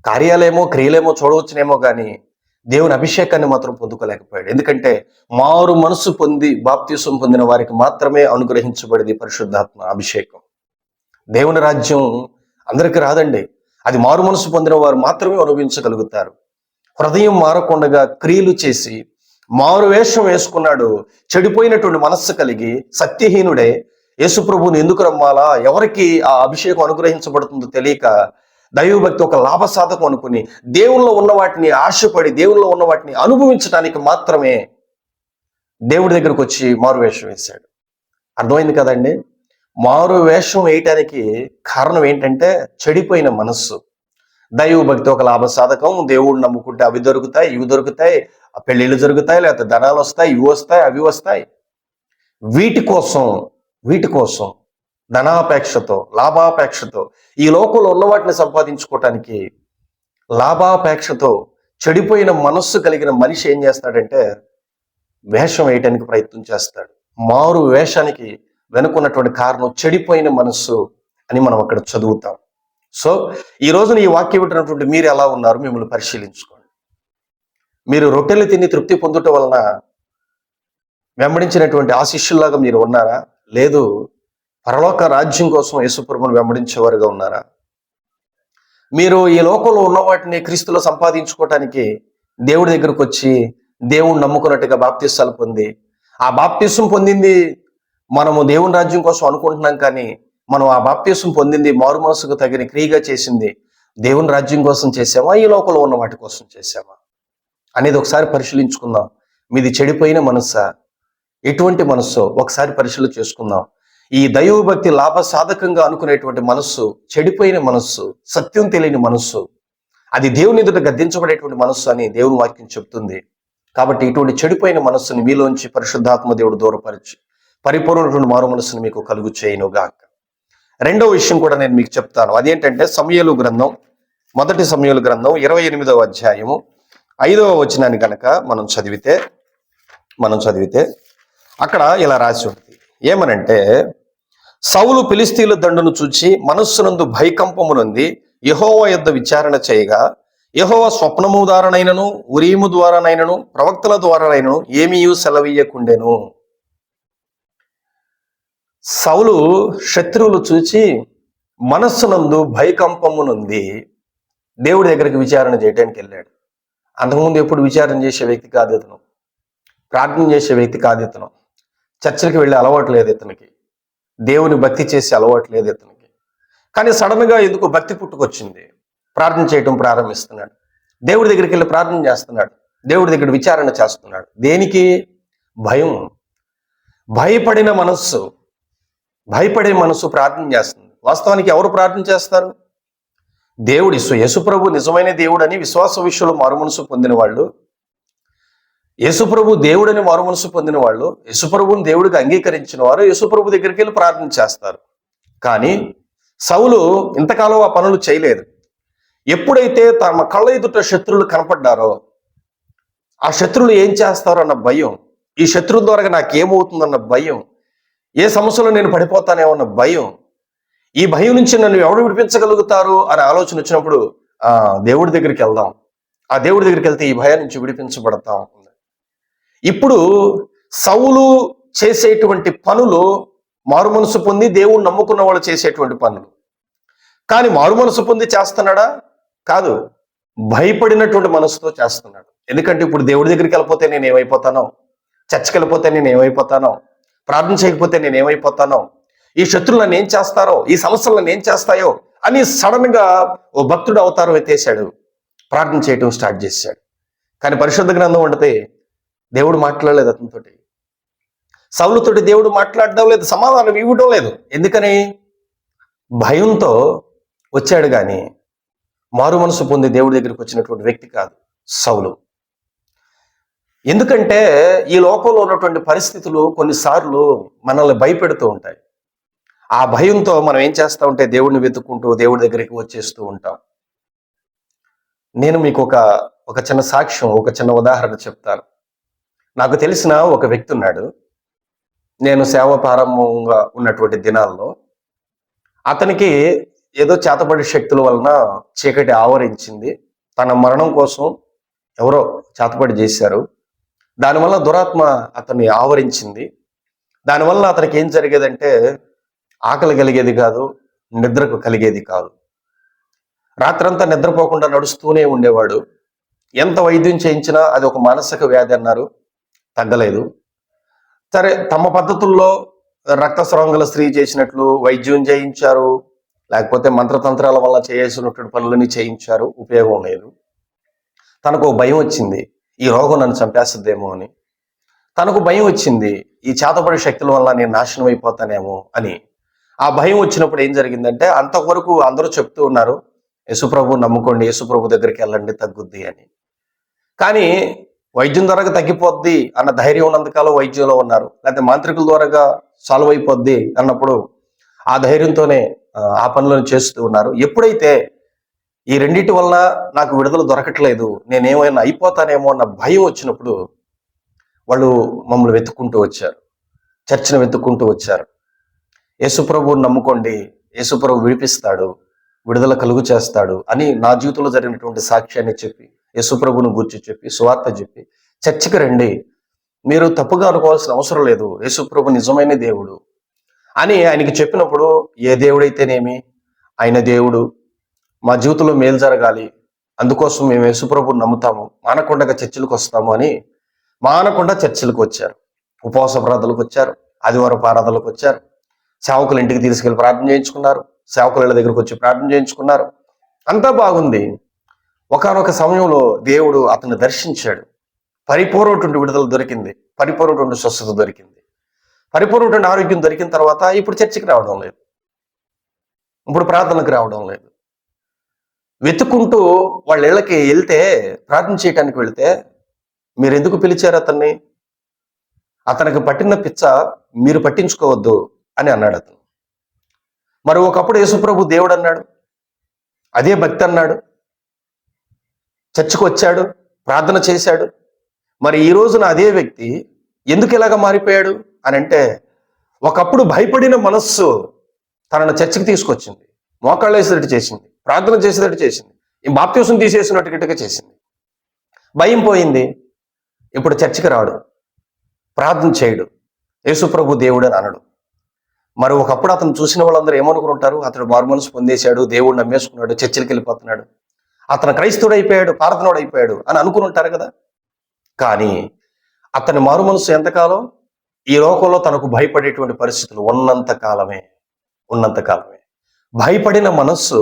కార్యాలేమో క్రియలేమో చూడవచ్చునేమో కానీ దేవుని అభిషేకాన్ని మాత్రం పొందుకోలేకపోయాడు. ఎందుకంటే మారు మనసు పొంది బాప్తిస్మం పొందిన వారికి మాత్రమే అనుగ్రహించబడింది పరిశుద్ధాత్మ అభిషేకం. దేవుని రాజ్యం అందరికీ రాదండి, అది మారు మనసు పొందిన వారు మాత్రమే అనుభవించగలుగుతారు. హృదయం మారకుండగా క్రియలు చేసి మారు వేషం వేసుకున్నాడు. చెడిపోయినటువంటి మనస్సు కలిగి సత్యహీనుడే యేసుప్రభుని ఎందుకు రమ్మాలా, ఎవరికి ఆ అభిషేకం అనుగ్రహించబడుతుందో తెలియక దైవభక్తి ఒక లాభ సాధకం అనుకుని దేవుల్లో ఉన్న వాటిని ఆశపడి దేవుల్లో ఉన్న వాటిని అనుభవించడానికి మాత్రమే దేవుడి దగ్గరకు వచ్చి మారు వేషం వేశాడు. అర్థమైంది కదండి? మారు వేషం వేయటానికి కారణం ఏంటంటే చెడిపోయిన మనస్సు. దైవభక్తి ఒక లాభ సాధకం, దేవుడు నమ్ముకుంటే అవి దొరుకుతాయి, ఇవి దొరుకుతాయి, పెళ్ళిళ్ళు జరుగుతాయి, లేకపోతే ధనాలు వస్తాయి, ఇవి వస్తాయి, అవి వస్తాయి. వీటి కోసం ధనాపేక్షతో, లాభాపేక్షతో, ఈ లోకంలో ఉన్న వాటిని సంపాదించుకోవటానికి లాభాపేక్షతో చెడిపోయిన మనస్సు కలిగిన మనిషి ఏం చేస్తాడంటే వేషం వేయటానికి ప్రయత్నం చేస్తాడు. మారు వేషానికి వెనుకున్నటువంటి కారణం చెడిపోయిన మనస్సు అని మనం అక్కడ చదువుతాం. సో ఈ రోజున ఈ వాక్యం వింటున్నటువంటి మీరు ఎలా ఉన్నారు? మిమ్మల్ని పరిశీలించుకోండి. మీరు రొట్టెలు తిని తృప్తి పొందుట వలన వెంబడించినటువంటి ఆ శిష్యుల్లాగా మీరు ఉన్నారా? లేదు, పరలోక రాజ్యం కోసం యేసుప్రభువును వెంబడించేవారుగా ఉన్నారా? మీరు ఈ లోకంలో ఉన్న వాటిని క్రీస్తులో సంపాదించుకోవటానికి దేవుడి దగ్గరకు వచ్చి దేవుణ్ణి నమ్ముకున్నట్టుగా బాప్తిస్మాలు పొంది, ఆ బాప్తిస్మం పొందింది మనము దేవుని రాజ్యం కోసం అనుకుంటున్నాం, కానీ మనం ఆ బాప్తిస్మం పొందింది మారు మనసుకు తగిన క్రియగా చేసింది దేవుని రాజ్యం కోసం చేసామా, ఈ లోకంలో ఉన్న వాటి కోసం చేసామా అనేది ఒకసారి పరిశీలించుకుందాం. మీది చెడిపోయిన మనస్సా, ఎటువంటి మనస్సో ఒకసారి పరిశీలన చేసుకుందాం. ఈ దైవభక్తి లాభ సాధకంగా అనుకునేటువంటి మనస్సు చెడిపోయిన మనస్సు, సత్యం తెలియని మనస్సు, అది దేవుని ఎదుట గద్దించబడేటువంటి మనస్సు అని దేవుని వాక్యం చెప్తుంది. కాబట్టి ఇటువంటి చెడిపోయిన మనస్సుని మీలోంచి పరిశుద్ధాత్మ దేవుడు దూరపరిచి పరిపూర్ణటువంటి మారు మనస్సును మీకు కలుగు చేయనుగాక. రెండో విషయం కూడా నేను మీకు చెప్తాను. అదేంటంటే సమూయేలు గ్రంథం, మొదటి సమూయేలు గ్రంథం 28వ అధ్యాయము 5వ వచనాన్ని కనుక మనం చదివితే అక్కడ ఇలా రాసి ఉంటుంది. ఏమనంటే, సౌలు ఫిలిష్తీయుల దండును చూచి మనస్సునందు భయకంపమునుంది యెహోవా యొద్ద విచారణ చేయగా, యెహోవా స్వప్నము ద్వారానైనను ఉరీము ద్వారానైనను ప్రవక్తల ద్వారానైనను ఏమీయూ సెలవీయకుండెను. సౌలు శత్రువులు చూచి మనస్సునందు భయకంపమునుంది దేవుడి దగ్గరికి విచారణ చేయడానికి వెళ్ళాడు. అంతకుముందు ఎప్పుడు విచారణ చేసే వ్యక్తి కాదు ఇతను, ప్రార్థన చేసే వ్యక్తి కాదు ఇతను, చర్చలకు వెళ్ళే అలవాటు లేదు ఇతనికి, దేవుని భక్తి చేసే అలవాటు లేదు ఇతనికి. కానీ సడన్ గా ఎందుకు భక్తి పుట్టుకొచ్చింది, ప్రార్థన చేయటం ప్రారంభిస్తున్నాడు, దేవుడి దగ్గరికి వెళ్ళి ప్రార్థన చేస్తున్నాడు, దేవుడి దగ్గర విచారణ చేస్తున్నాడు. దేనికి? భయం. భయపడే మనస్సు ప్రార్థన చేస్తుంది. వాస్తవానికి ఎవరు ప్రార్థన చేస్తారు? దేవుడి యేసుప్రభు నిజమైన దేవుడని విశ్వాస విషయంలో మారుమనసు పొందిన వాళ్ళు, యేసుప్రభు దేవుడని మారుమనసు పొందిన వాళ్ళు, యేసుప్రభుని దేవుడికి అంగీకరించిన వారు యేసుప్రభు దగ్గరికి వెళ్ళి ప్రార్థన చేస్తారు. కానీ సౌలు ఇంతకాలం ఆ పనులు చేయలేదు. ఎప్పుడైతే తమ కళ్ళ ఎదుట శత్రువులు కనపడ్డారో, ఆ శత్రువులు ఏం చేస్తారో అన్న భయం, ఈ శత్రువుల ద్వారా నాకేమవుతుందన్న భయం, ఏ సమస్యలో నేను పడిపోతానేమో అన్న భయం, ఈ భయం నుంచి నన్ను ఎవరు విడిపించగలుగుతారు అనే ఆలోచన వచ్చినప్పుడు దేవుడి దగ్గరికి వెళ్దాం, ఆ దేవుడి దగ్గరికి వెళ్తే ఈ భయం నుంచి విడిపించబడతాం. ఇప్పుడు సౌలు చేసేటువంటి పనులు మారుమనసు పొంది దేవుడు నమ్ముకున్న వాళ్ళు చేసేటువంటి పనులు. కానీ మారుమనసు పొంది చేస్తున్నాడా? కాదు, భయపడినటువంటి మనసుతో చేస్తున్నాడు. ఎందుకంటే ఇప్పుడు దేవుడి దగ్గరికి వెళ్ళిపోతే నేను ఏమైపోతానో, చర్చకి వెళ్ళిపోతే నేను ఏమైపోతానో, ప్రార్థన చేయకపోతే నేను ఏమైపోతానో, ఈ శత్రువులు నన్ను ఏం చేస్తారో, ఈ సమస్యలు నన్ను ఏం చేస్తాయో అని సడన్ గా ఓ భక్తుడు అవతారం ఎత్తేసాడు, ప్రార్థన చేయటం స్టార్ట్ చేశాడు. కానీ పరిశుద్ధ గ్రంథం అంటే దేవుడు మాట్లాడలేదు అతనితోటి, సౌలుతోటి దేవుడు మాట్లాడడం లేదు, సమాధానం ఇవ్వడం లేదు. ఎందుకని? భయంతో వచ్చాడు. కానీ మారు మనసు పొంది దేవుడి దగ్గరికి వచ్చినటువంటి వ్యక్తి కాదు సౌలు. ఎందుకంటే ఈ లోకంలో ఉన్నటువంటి పరిస్థితులు కొన్నిసార్లు మనల్ని భయపెడుతూ ఉంటాయి. ఆ భయంతో మనం ఏం చేస్తూ ఉంటే దేవుడిని వెతుక్కుంటూ దేవుడి దగ్గరికి వచ్చేస్తూ ఉంటాం. నేను మీకు ఒక చిన్న సాక్ష్యం, ఒక చిన్న ఉదాహరణ చెప్తాను. నాకు తెలిసిన ఒక వ్యక్తి ఉన్నాడు. నేను సేవ ప్రారంభంగా ఉన్నటువంటి దినాల్లో అతనికి ఏదో చేతబడి శక్తుల వలన చీకటి ఆవరించింది. తన మరణం కోసం ఎవరో చేతబడి చేశారు. దానివల్ల దురాత్మ అతన్ని ఆవరించింది. దానివల్ల అతనికి ఏం జరిగేదంటే ఆకలి కలిగేది కాదు, నిద్రకు కలిగేది కాదు. రాత్రంతా నిద్రపోకుండా నడుస్తూనే ఉండేవాడు. ఎంత వైద్యం చేయించినా అది ఒక మానసిక వ్యాధి అన్నారు, తగ్గలేదు. సరే, తమ పద్ధతుల్లో రక్తస్రావం గల స్త్రీ చేసినట్లు వైద్యం చేయించారు, లేకపోతే మంత్రతంత్రాల వల్ల చేయాల్సినటువంటి పనులని చేయించారు, ఉపయోగం లేదు. తనకు భయం వచ్చింది, ఈ రోగం నన్ను చంపేస్తుందేమో అని. తనకు భయం వచ్చింది, ఈ చేతబడి శక్తుల వల్ల నేను నాశనం అయిపోతానేమో అని. ఆ భయం వచ్చినప్పుడు ఏం జరిగిందంటే, అంతవరకు అందరూ చెప్తూ ఉన్నారు, యేసుప్రభు నమ్ముకోండి, యేసుప్రభు దగ్గరికి వెళ్ళండి తగ్గుద్ది అని. కానీ వైద్యం ద్వారా తగ్గిపోద్ది అన్న ధైర్యం ఉన్నంతకాలం వైద్యంలో ఉన్నారు, లేకపోతే మాంత్రికుల ద్వారా సాల్వ్ అయిపోద్ది అన్నప్పుడు ఆ ధైర్యంతోనే ఆ పనులను చేస్తూ ఉన్నారు. ఎప్పుడైతే ఈ రెండింటి వల్ల నాకు విడుదల దొరకట్లేదు, నేనేమైనా అయిపోతానేమో అన్న భయం వచ్చినప్పుడు వాళ్ళు మమ్మల్ని వెతుక్కుంటూ వచ్చారు, చర్చిని వెతుక్కుంటూ వచ్చారు. యేసుప్రభువుని నమ్ముకోండి, యేసుప్రభు విడిపిస్తాడు, విడుదల కలుగు చేస్తాడు అని నా జీవితంలో జరిగినటువంటి సాక్ష్యాన్ని చెప్పి, యేసుప్రభుని గురించి చెప్పి, సువార్త చెప్పి, చర్చికి రండి, మీరు తప్పుగా అనుకోవాల్సిన అవసరం లేదు, యేసుప్రభు నిజమైన దేవుడు అని ఆయనకి చెప్పినప్పుడు, ఏ దేవుడైతేనేమి ఆయన దేవుడు, మా జీవితంలో మేలు జరగాలి, అందుకోసం మేము యేసుప్రభుని నమ్ముతాము, మానకుండా చర్చిలకు వస్తాము అని మానకుండా చర్చిలకు వచ్చారు. ఉపవాస ప్రార్థనలకు వచ్చారు, ఆదివారం ఆరాధనలకు వచ్చారు, సేవకుల ఇంటికి తీసుకెళ్లి ప్రార్థన చేయించుకున్నారు, సేవకుల దగ్గరకు వచ్చి ప్రార్థన చేయించుకున్నారు. అంతా బాగుంది. ఒకానొక సమయంలో దేవుడు అతన్ని దర్శించాడు. పరిపూర్ణటువంటి విడుదల దొరికింది, పరిపూర్ణటువంటి స్వస్థత దొరికింది, పరిపూర్ణటువంటి ఆరోగ్యం దొరికిన తర్వాత ఇప్పుడు చర్చికి రావడం లేదు, ఇప్పుడు ప్రార్థనకు రావడం లేదు. వెతుక్కుంటూ వాళ్ళ ఇళ్ళకి వెళ్తే, ప్రార్థన చేయడానికి వెళ్తే, మీరు ఎందుకు పిలిచారు అతన్ని? అతనికి పట్టిన పిచ్చ మీరు పట్టించుకోవద్దు అని అన్నాడు అతను. మరి ఒకప్పుడు యేసుప్రభు దేవుడు అన్నాడు, అదే భక్తి అన్నాడు, చర్చకు వచ్చాడు, ప్రార్థన చేశాడు. మరి ఈ రోజున అదే వ్యక్తి ఎందుకు ఇలాగ మారిపోయాడు అని అంటే, ఒకప్పుడు భయపడిన మనస్సు తనను చర్చకి తీసుకొచ్చింది, మోకాళ్ళు వేసేటట్టు చేసింది, ప్రార్థన చేసేటట్టు చేసింది, ఈ బాప్తీసం తీసేసినట్టుగా చేసింది. భయం పోయింది, ఇప్పుడు చర్చికి రాడు, ప్రార్థన చేయడు, యేసుప్రభు దేవుడు అని అనడు. మరి ఒకప్పుడు అతను చూసిన వాళ్ళందరూ ఏమనుకుంటారు? అతడు మారు మనసు పొందేశాడు, దేవుడు నమ్మేసుకున్నాడు, చర్చిలకు వెళ్ళిపోతున్నాడు, అతను క్రైస్తవుడు అయిపోయాడు, ప్రార్థనోడు అయిపోయాడు అని అనుకుని ఉంటారు కదా. కానీ అతని మారు మనసు ఎంతకాలం? ఈ లోకంలో తనకు భయపడేటువంటి పరిస్థితులు ఉన్నంత కాలమే. భయపడిన మనస్సు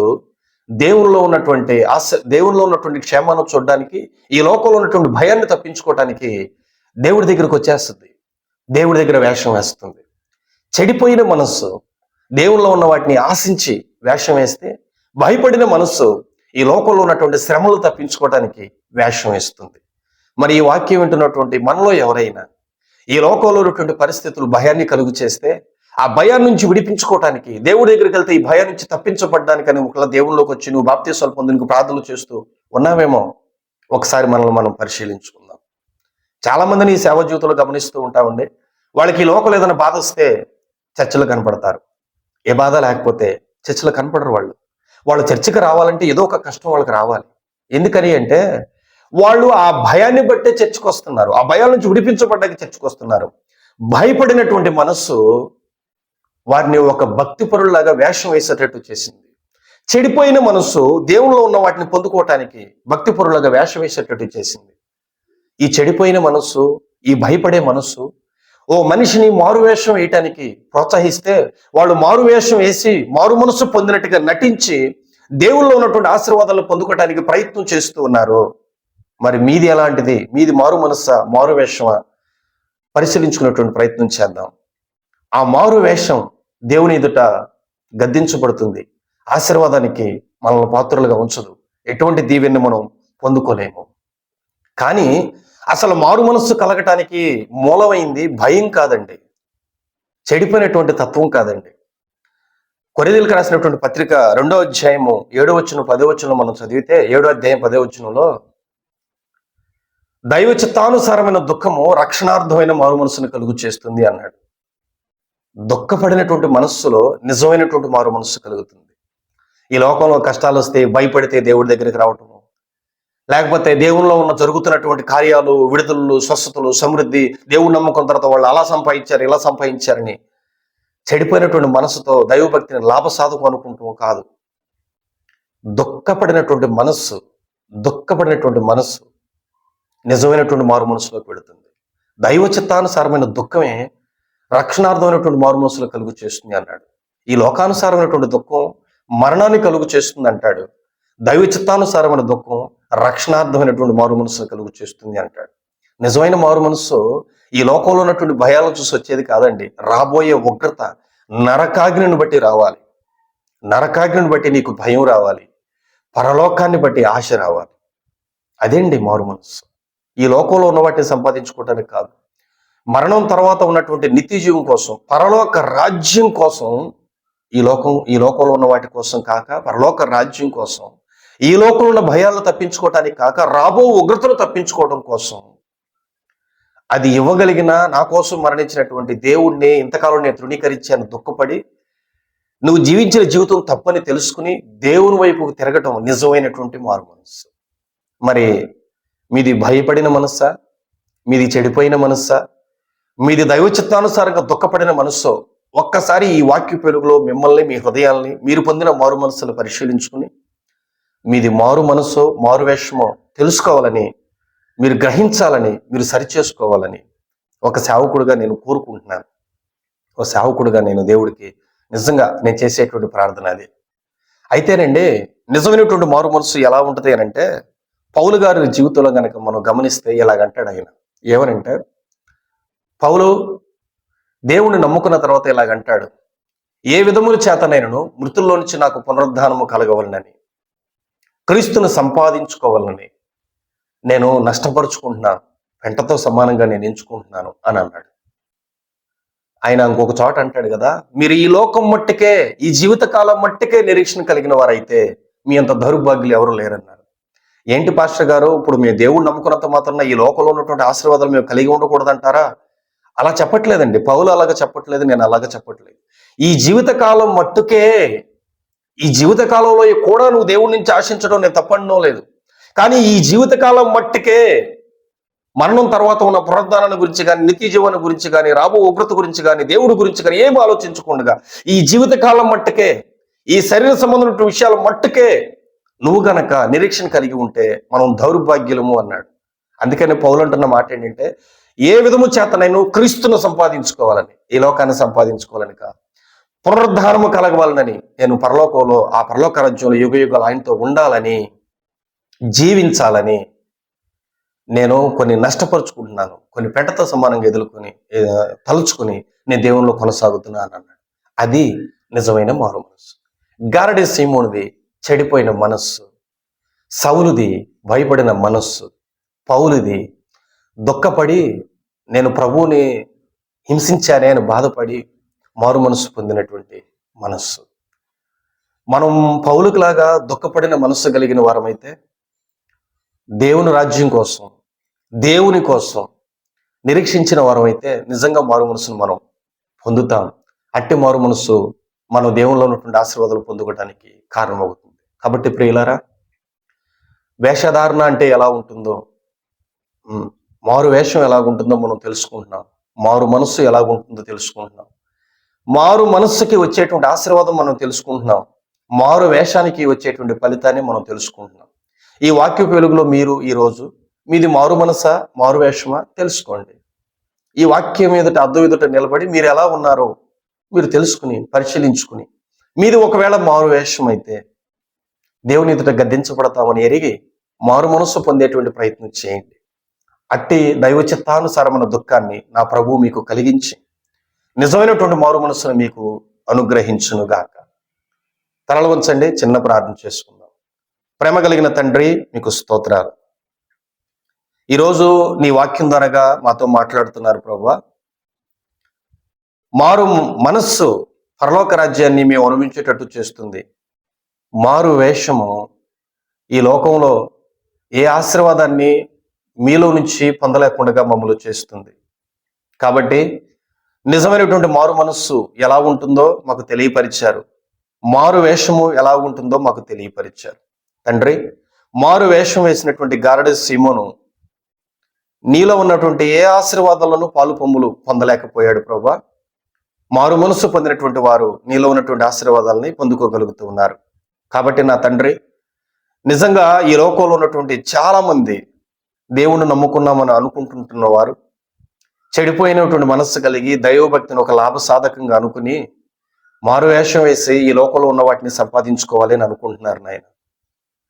దేవునిలో ఉన్నటువంటి దేవునిలో ఉన్నటువంటి క్షేమాన్ని చూడడానికి, ఈ లోకంలో ఉన్నటువంటి భయాన్ని తప్పించుకోవటానికి దేవుడి దగ్గరకు వచ్చేస్తుంది, దేవుడి దగ్గర వేషం వేస్తుంది. చెడిపోయిన మనస్సు దేవునిలో ఉన్న వాటిని ఆశించి వేషం వేస్తే, భయపడిన మనస్సు ఈ లోకంలో ఉన్నటువంటి శ్రమలు తప్పించుకోవటానికి వేషం వేస్తుంది. మరి ఈ వాక్యం వింటున్నటువంటి మనలో ఎవరైనా ఈ లోకంలో ఉన్నటువంటి పరిస్థితులు భయాన్ని కలుగు చేస్తే, ఆ భయాన్ని నుంచి విడిపించుకోవటానికి దేవుడి దగ్గరికి వెళ్తే ఈ భయం నుంచి తప్పించబడ్డానికని ఒకవేళ దేవుళ్ళలోకి వచ్చి నువ్వు బాప్తీసాలు పొందుకు ప్రార్థనలు చేస్తూ ఉన్నావేమో, ఒకసారి మనల్ని మనం పరిశీలించుకుందాం. చాలా మందిని ఈ సేవ జీవితంలో గమనిస్తూ ఉంటామండి. వాళ్ళకి ఈ లోకంలో ఏదైనా బాధ వస్తే చర్చలు కనపడతారు, ఏ బాధ లేకపోతే చర్చలు కనపడరు. వాళ్ళు చర్చకి రావాలంటే ఏదో ఒక కష్టం వాళ్ళకి రావాలి. ఎందుకని అంటే వాళ్ళు ఆ భయాన్ని బట్టే చర్చకు వస్తున్నారు, ఆ భయాల నుంచి విడిపించబడ్డానికి చర్చకు వస్తున్నారు. భయపడినటువంటి మనస్సు వారిని ఒక భక్తి పరుల్లాగా వేషం వేసేటట్టు చేసింది. చెడిపోయిన మనస్సు దేవుల్లో ఉన్న వాటిని పొందుకోవటానికి భక్తి పరులాగా వేషం వేసేటట్టు చేసింది. ఈ చెడిపోయిన మనస్సు, ఈ భయపడే మనస్సు ఓ మనిషిని మారువేషం వేయటానికి ప్రోత్సహిస్తే, వాళ్ళు మారువేషం వేసి మారు మనస్సు పొందినట్టుగా నటించి దేవుల్లో ఉన్నటువంటి ఆశీర్వాదాలను పొందుకోవటానికి ప్రయత్నం చేస్తూ ఉన్నారు. మరి మీది ఎలాంటిది? మీది మారు మనస్సా, మారు వేషమా? పరిశీలించుకునేటువంటి ప్రయత్నం చేద్దాం. ఆ మారు వేషం దేవుని ఎదుట గద్దించబడుతుంది, ఆశీర్వాదానికి మనల్ని పాత్రలుగా ఉంచదు, ఎటువంటి దీవెన్ని మనం పొందుకోలేము. కానీ అసలు మారు మనస్సు కలగటానికి మూలమైంది భయం కాదండి, చెడిపోయినటువంటి తత్వం కాదండి. కొరింథీయులకు రాసినటువంటి పత్రిక 2వ అధ్యాయము 7వ వచనం 10వ వచనంలో మనం చదివితే, 7వ అధ్యాయం 10వ వచనంలో దైవ చిత్తానుసారమైన దుఃఖము రక్షణార్థమైన మారు మనస్సును కలుగు చేస్తుంది అన్నాడు. దుఃఖపడినటువంటి మనస్సులో నిజమైనటువంటి మారు మనస్సు కలుగుతుంది. ఈ లోకంలో కష్టాలు వస్తే భయపడితే దేవుడి దగ్గరికి రావటము, లేకపోతే దేవుల్లో ఉన్న జరుగుతున్నటువంటి కార్యాలు, విడుదలలు, స్వస్థతలు, సమృద్ధి, దేవుడు నమ్మకం తర్వాత వాళ్ళు అలా సంపాదించారు, ఇలా సంపాదించారని చెడిపోయినటువంటి మనసుతో దైవభక్తిని లాభసాధకు అనుకుంటూ కాదు. దుఃఖపడినటువంటి మనస్సు నిజమైనటువంటి మారు మనసులోకి వెళుతుంది. దైవ చిత్తానుసారమైన దుఃఖమే రక్షణార్థమైనటువంటి మారు మనసులో కలుగు చేస్తుంది అన్నాడు. ఈ లోకానుసారమైనటువంటి దుఃఖం మరణాన్ని కలుగు చేస్తుంది అంటాడు. దైవ చిత్తానుసారమైన దుఃఖం రక్షణార్థమైనటువంటి మారు మనసును కలుగు చేస్తుంది అంటాడు. నిజమైన మారు మనస్సు ఈ లోకంలో ఉన్నటువంటి భయాలను చూసి వచ్చేది కాదండి. రాబోయే ఉగ్రత నరకాగ్నిని బట్టి రావాలి, నరకాగ్నిని బట్టి నీకు భయం రావాలి, పరలోకాన్ని బట్టి ఆశ రావాలి. అదేంటి మారు మనస్సు. ఈ లోకంలో ఉన్న వాటిని సంపాదించుకోవడానికి కాదు, మరణం తర్వాత ఉన్నటువంటి నిత్య జీవం కోసం, పరలోక రాజ్యం కోసం, ఈ లోకంలో ఉన్న వాటి కోసం కాక పరలోక రాజ్యం కోసం, ఈ లోకంలో ఉన్న భయాలను తప్పించుకోవటానికి కాక రాబో ఉగ్రతను తప్పించుకోవడం కోసం, అది ఇవ్వగలిగిన నా కోసం మరణించినటువంటి దేవుణ్ణి ఇంతకాలం నేను తృణీకరించాను దుఃఖపడి, నువ్వు జీవించిన జీవితం తప్పని తెలుసుకుని దేవుని వైపుకు తిరగటం నిజమైనటువంటి మారు మనస్సు. మరి మీది భయపడిన మనస్సా? మీది చెడిపోయిన మనస్సా? మీది దైవ చిత్తానుసారంగా దుఃఖపడిన మనస్సో? ఒక్కసారి ఈ వాక్య పెరుగులో మిమ్మల్ని, మీ హృదయాల్ని, మీరు పొందిన మారు మనస్సును పరిశీలించుకుని మీది మారు మనస్సో మారు వేషమో తెలుసుకోవాలని, మీరు గ్రహించాలని, మీరు సరిచేసుకోవాలని ఒక సేవకుడుగా నేను కోరుకుంటున్నాను. ఒక సేవకుడుగా నేను దేవుడికి నిజంగా నేను చేసేటువంటి ప్రార్థన అది. అయితేనండి, నిజమైనటువంటి మారు మనస్సు ఎలా ఉంటుంది అని అంటే, పౌలు గారి జీవితంలో కనుక మనం గమనిస్తే ఇలాగంటాడు ఆయన. ఏమనంటే, పౌలు దేవుణ్ణి నమ్ముకున్న తర్వాత ఇలాగంటాడు, ఏ విధముల చేతనైనను మృతుల్లో నుంచి నాకు పునరుద్ధానము కలగవలనని, క్రీస్తును సంపాదించుకోవాలని నేను నష్టపరుచుకుంటున్నాను. పెంటతో సమానంగా నేను ఎంచుకుంటున్నాను అని అన్నాడు. ఆయన ఇంకొక చోట అంటాడు కదా, మీరు ఈ లోకం మట్టుకే, ఈ జీవితకాలం మట్టుకే నిరీక్షణ కలిగిన వారైతే మీ అంత దౌర్భాగ్యులు ఎవరు లేరన్నారు. ఏంటి పాస్టర్ గారు, ఇప్పుడు మేము దేవుడు నమ్ముకున్నంత మాత్రం ఈ లోకంలో ఉన్నటువంటి ఆశీర్వాదాలు మేము కలిగి ఉండకూడదంటారా? అలా చెప్పట్లేదండి. పౌలు అలాగా చెప్పట్లేదు, నేను అలాగా చెప్పట్లేదు. ఈ జీవితకాలం మట్టుకే, ఈ జీవితకాలంలో కూడా నువ్వు దేవుడి నుంచి ఆశించడం నేను తప్పనడం లేదు. కానీ ఈ జీవితకాలం మట్టుకే, మరణం తర్వాత ఉన్న పునరుద్ధానాన్ని గురించి కానీ, నిత్య జీవన గురించి కానీ, రాబో ఉగ్రత గురించి కానీ, దేవుడి గురించి కానీ ఏం ఆలోచించకుండా ఈ జీవితకాలం మట్టుకే, ఈ శరీర సంబంధమైన విషయాల మట్టుకే నువ్వు గనక నిరీక్షణ కలిగి ఉంటే మనం దౌర్భాగ్యులము అన్నాడు. అందుకని పౌలు అంటున్న మాట ఏంటంటే, ఏ విధము చేత నేను క్రీస్తును సంపాదించుకోవాలని, ఈ లోకాన్ని సంపాదించుకోవాలని కాదు, పునరుద్ధానము కలగవాలని, నేను పరలోకంలో ఆ పరలోక రాజ్యంలో యుగ యుగాలు ఆయనతో ఉండాలని, జీవించాలని నేను కొన్ని నష్టపరుచుకుంటున్నాను, కొన్ని పెంటతో సమానంగా తలుచుకుని నేను దేవునిలో కొనసాగుతున్నాను అన్నాడు. అది నిజమైన మారు మనస్సు. గారడి సీమోనిది చెడిపోయిన మనస్సు, సౌలుది భయపడిన మనస్సు, పౌలుది దుఃఖపడి నేను ప్రభువుని హింసించానే అని బాధపడి మారు మనస్సు పొందినటువంటి మనస్సు. మనం పౌలుకులాగా దుఃఖపడిన మనస్సు కలిగిన వారమైతే దేవుని రాజ్యం కోసం, దేవుని కోసం నిరీక్షించిన వారమైతే నిజంగా మారు మనసును మనం పొందుతాం. అట్టి మారు మనసు మనం దేవునిలో ఉన్నటువంటి ఆశీర్వాదాలు పొందుకోవడానికి కారణమవుతుంది. కాబట్టి ప్రియులారా, వేషధారణ అంటే ఎలా ఉంటుందో, మారు వేషం ఎలాగుంటుందో మనం తెలుసుకుంటున్నాం. మారు మనస్సు ఎలాగుంటుందో తెలుసుకుంటున్నాం. మారు మనస్సుకి వచ్చేటువంటి ఆశీర్వాదం మనం తెలుసుకుంటున్నాం. మారు వేషానికి వచ్చేటువంటి ఫలితాన్ని మనం తెలుసుకుంటున్నాం. ఈ వాక్య వెలుగులో మీరు ఈరోజు మీది మారు మనసా, మారు వేషమా తెలుసుకోండి. ఈ వాక్యం ఎదుట, అద్దం ఎదుట నిలబడి మీరు ఎలా ఉన్నారో మీరు తెలుసుకుని పరిశీలించుకుని, మీది ఒకవేళ మారు వేషం అయితే దేవుని ఎదుట గద్దించబడతామని ఎరిగి మారు మనస్సు పొందేటువంటి ప్రయత్నం చేయండి. అట్టి దైవ చిత్తానుసారమైన దుఃఖాన్ని నా ప్రభువు మీకు కలిగించి నిజమైనటువంటి మారు మనస్సును మీకు అనుగ్రహించునుగాక. తలలు వంచండి, చిన్న ప్రార్థన చేసుకుందాం. ప్రేమ కలిగిన తండ్రి, మీకు స్తోత్రాలు. ఈరోజు నీ వాక్యం ద్వారాగా మాతో మాట్లాడుతున్నారు ప్రభువా. మారు మనస్సు పరలోక రాజ్యాన్ని మేము అనుభవించేటట్టు చేస్తుంది. మారు వేషము ఈ లోకంలో ఏ ఆశీర్వాదాన్ని మీలో నుంచి పొందలేకుండా మమ్మల్ని చేస్తుంది. కాబట్టి నిజమైనటువంటి మారు మనస్సు ఎలా ఉంటుందో మాకు తెలియపరిచారు. మారు వేషము ఎలా ఉంటుందో మాకు తెలియపరిచారు. తండ్రి, మారు వేషం వేసినటువంటి గారడి సీమోను నీలో ఉన్నటువంటి ఏ ఆశీర్వాదాలను పాలు పొమ్ములు పొందలేకపోయాడు ప్రభువా. మారు మనస్సు పొందినటువంటి వారు నీలో ఉన్నటువంటి ఆశీర్వాదాలని పొందుకోగలుగుతూ ఉన్నారు. కాబట్టి నా తండ్రి, నిజంగా ఈ లోకంలో ఉన్నటువంటి చాలా మంది దేవుణ్ణి నమ్ముకున్నామని అనుకుంటున్న వారు చెడిపోయినటువంటి మనస్సు కలిగి దైవభక్తిని ఒక లాభ సాధకంగా అనుకుని మారు వేషం వేసి ఈ లోకంలో ఉన్న వాటిని సంపాదించుకోవాలి అని అనుకుంటున్నారు నాయన.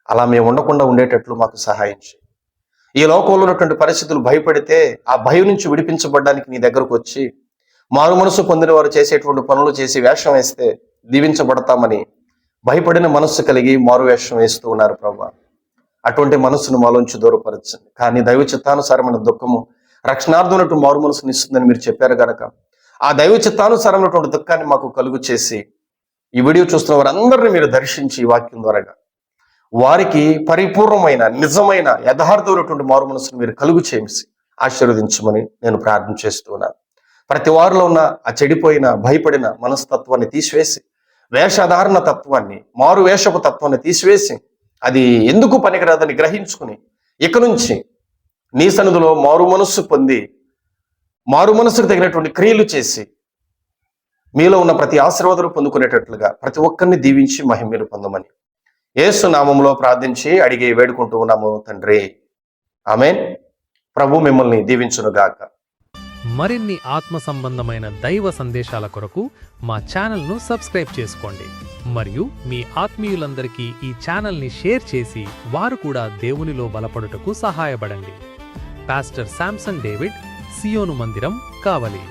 అలా మేము ఉండకుండా ఉండేటట్లు మాకు సహాయం చేయి. ఈ లోకంలో ఉన్నటువంటి పరిస్థితులు భయపడితే ఆ భయం నుంచి విడిపించబడడానికి నీ దగ్గరకు వచ్చి మారు మనసు పొందిన వారు చేసేటువంటి పనులు చేసి వేషం వేస్తే దీవించబడతామని భయపడిన మనస్సు కలిగి మారు వేషం వేస్తూ ఉన్నారు ప్రభా. అటువంటి మనస్సును మాలోంచి దూరపరచండి. కానీ దైవ చిత్తానుసారమైన దుఃఖము రక్షణార్థమైనటువంటి మారు మనసుని ఇస్తుందని మీరు చెప్పారు గనక ఆ దైవ చిత్తానుసారమైనటువంటి దుఃఖాన్ని మాకు కలుగు చేసి ఈ వీడియో చూస్తున్న వారందరినీ మీరు దర్శించి ఈ వాక్యం ద్వారాగా వారికి పరిపూర్ణమైన, నిజమైన, యథార్థమైనటువంటి మారు మనసును మీరు కలుగు చేసి ఆశీర్వదించమని నేను ప్రార్థన చేస్తూ ఉన్నాను. ప్రతి వారిలో ఉన్న ఆ చెడిపోయిన, భయపడిన మనస్తత్వాన్ని తీసివేసి, వేషధారణ తత్వాన్ని, మారు వేషపు తత్వాన్ని తీసివేసి, అది ఎందుకు పనికిరాదని గ్రహించుకుని ఇక నుంచి నీ సన్నిధిలో మారు మనస్సు పొంది మారు మనస్సుకు తగినటువంటి క్రియలు చేసి మీలో ఉన్న ప్రతి ఆశీర్వాదాలు పొందుకునేటట్లుగా ప్రతి ఒక్కరిని దీవించి మహిమను పొందమని యేసు నామములో ప్రార్థించి అడిగి వేడుకుంటూ ఉన్నాము తండ్రి. ఆమేన్. ప్రభు మిమ్మల్ని దీవించునుగాక. మరిన్ని ఆత్మ సంబంధమైన దైవ సందేశాల కొరకు మా ఛానల్ను సబ్స్క్రైబ్ చేసుకోండి. మరియు మీ ఆత్మీయులందరికీ ఈ ఛానల్ని షేర్ చేసి వారు కూడా దేవునిలో బలపడుటకు సహాయపడండి. పాస్టర్ శాంసన్ డేవిడ్, సియోను మందిరం, కావలి.